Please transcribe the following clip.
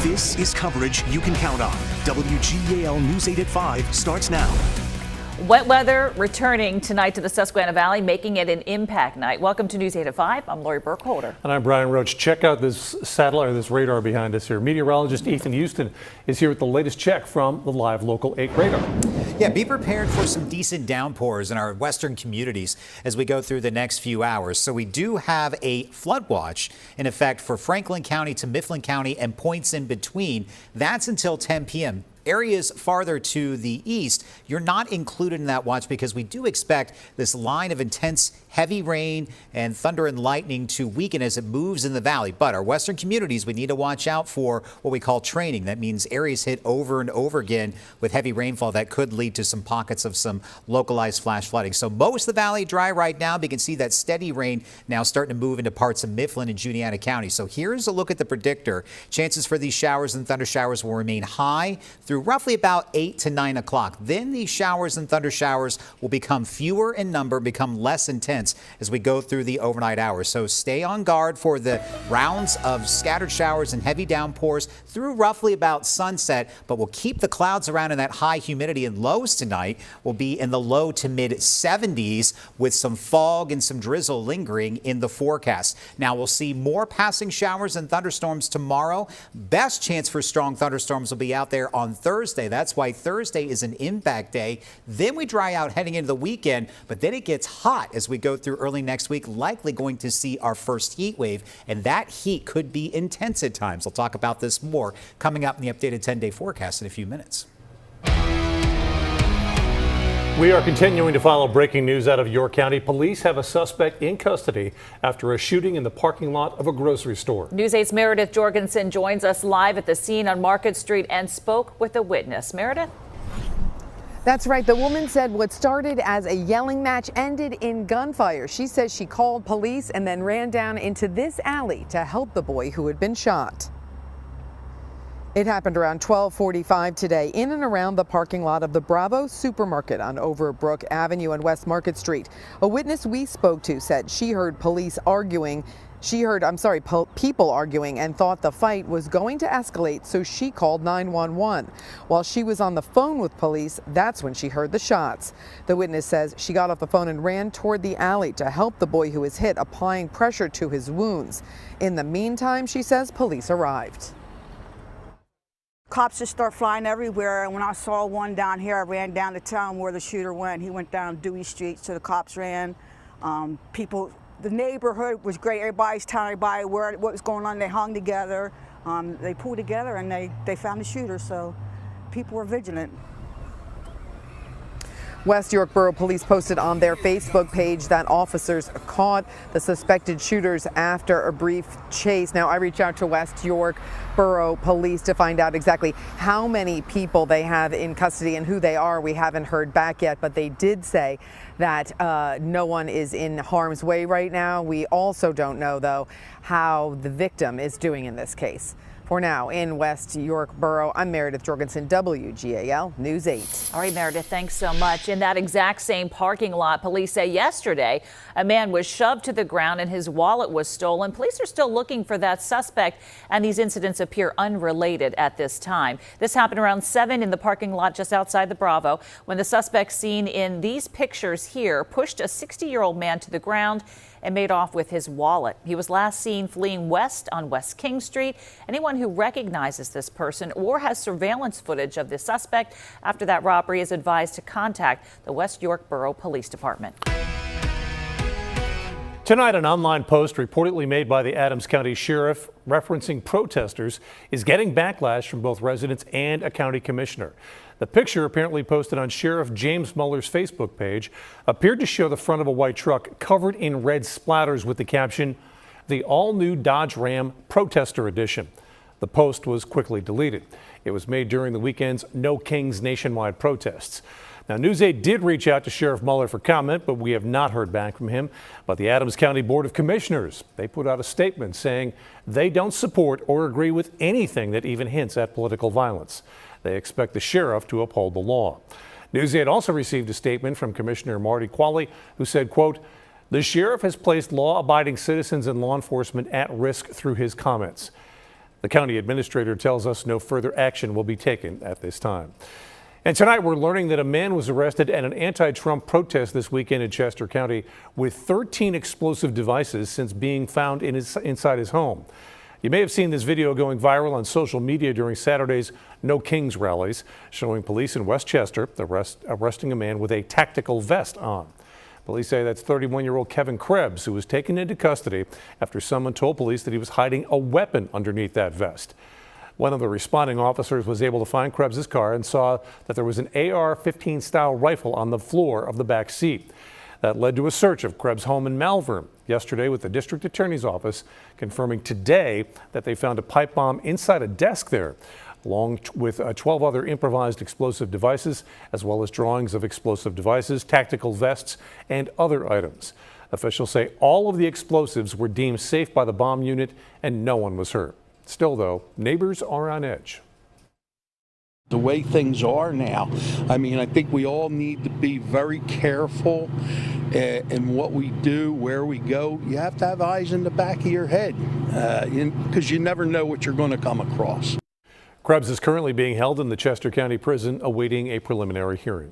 This is coverage you can count on. WGAL News 8 at 5 starts now. Wet weather returning tonight to the Susquehanna Valley, making it an impact night. Welcome to News 8 at 5. I'm Lori Burkholder. And I'm Brian Roach. Check out this satellite, or this radar behind us here. Meteorologist Ethan Houston is here with the latest check from the live Local 8 radar. Yeah, be prepared for some decent downpours in our western communities as we go through the next few hours. So we do have a flood watch in effect for Franklin County to Mifflin County and points in between. That's until 10 p.m. Areas farther to the east, you're not included in that watch because we do expect this line of intense heavy rain and thunder and lightning to weaken as it moves in the valley. But our western communities, we need to watch out for what we call training. That means areas hit over and over again with heavy rainfall that could lead to some pockets of some localized flash flooding. So most of the valley dry right now, but you can see that steady rain now starting to move into parts of Mifflin and Juniata County. So here's a look at the predictor. Chances for these showers and thunder showers will remain high through roughly about 8 to 9 o'clock. Then these showers and thunder showers will become fewer in number, become less intense as we go through the overnight hours. So stay on guard for the rounds of scattered showers and heavy downpours through roughly about sunset, but we'll keep the clouds around in that high humidity, and lows tonight will be in the low to mid 70s with some fog and some drizzle lingering in the forecast. Now we'll see more passing showers and thunderstorms tomorrow. Best chance for strong thunderstorms will be out there on Thursday. That's why Thursday is an impact day. Then we dry out heading into the weekend, but then it gets hot as we go through early next week, likely going to see our first heat wave, and that heat could be intense at times. We'll talk about this more coming up in the updated 10-day forecast in a few minutes. We are continuing to follow breaking news out of York County. Police have a suspect in custody after a shooting in the parking lot of a grocery store. News 8's Meredith Jorgensen joins us live at the scene on Market Street and spoke with a witness. Meredith? That's right. The woman said what started as a yelling match ended in gunfire. She says she called police and then ran down into this alley to help the boy who had been shot. It happened around 12:45 today in and around the parking lot of the Bravo supermarket on Overbrook Avenue and West Market Street. A witness we spoke to said she heard people arguing and thought the fight was going to escalate, so she called 911. While she was on the phone with police, that's when she heard the shots. The witness says she got off the phone and ran toward the alley to help the boy who was hit, applying pressure to his wounds. In the meantime, she says police arrived. Cops just start flying everywhere, and when I saw one down here, I ran down to town where the shooter went. He went down Dewey Street, so the cops ran. The neighborhood was great. Everybody's telling everybody what was going on. They hung together. They pulled together, and they found the shooter, so people were vigilant. West York Borough Police posted on their Facebook page that officers caught the suspected shooters after a brief chase. Now, I reached out to West York Borough Police to find out exactly how many people they have in custody and who they are. We haven't heard back yet, but they did say that no one is in harm's way right now. We also don't know, though, how the victim is doing in this case. For now, in West York Borough, I'm Meredith Jorgensen, WGAL News 8. All right, Meredith, thanks so much. In that exact same parking lot, police say yesterday a man was shoved to the ground and his wallet was stolen. Police are still looking for that suspect, and these incidents appear unrelated at this time. This happened around 7 in the parking lot just outside the Bravo when the suspect seen in these pictures here pushed a 60-year-old man to the ground and made off with his wallet. He was last seen fleeing west on West King Street. Anyone who recognizes this person or has surveillance footage of the suspect after that robbery is advised to contact the West York Borough Police Department. Tonight, an online post reportedly made by the Adams County Sheriff referencing protesters is getting backlash from both residents and a county commissioner. The picture, apparently posted on Sheriff James Muller's Facebook page, appeared to show the front of a white truck covered in red splatters with the caption, "The all-new Dodge Ram Protester Edition." The post was quickly deleted. It was made during the weekend's No Kings nationwide protests. Now, News 8 did reach out to Sheriff Muller for comment, but we have not heard back from him. But the Adams County Board of Commissioners, they put out a statement saying they don't support or agree with anything that even hints at political violence. They expect the sheriff to uphold the law. News 8 also received a statement from Commissioner Marty Qualley, who said, quote, "The sheriff has placed law-abiding citizens and law enforcement at risk through his comments. The county administrator tells us no further action will be taken at this time. And tonight we're learning that a man was arrested at an anti-Trump protest this weekend in Chester County with 13 explosive devices since being found inside his home. You may have seen this video going viral on social media during Saturday's No Kings rallies, showing police in West Chester arresting a man with a tactical vest on. Police say that's 31-year-old Kevin Krebs, who was taken into custody after someone told police that he was hiding a weapon underneath that vest. One of the responding officers was able to find Krebs' car and saw that there was an AR-15 style rifle on the floor of the back seat. That led to a search of Krebs' home in Malvern yesterday, with the district attorney's office confirming today that they found a pipe bomb inside a desk there, along with 12 other improvised explosive devices, as well as drawings of explosive devices, tactical vests, and other items. Officials say all of the explosives were deemed safe by the bomb unit and no one was hurt. Still, though, neighbors are on edge. The way things are now, I mean, I think we all need to be very careful in what we do, where we go. You have to have eyes in the back of your head because you never know what you're going to come across. Krebs is currently being held in the Chester County Prison awaiting a preliminary hearing.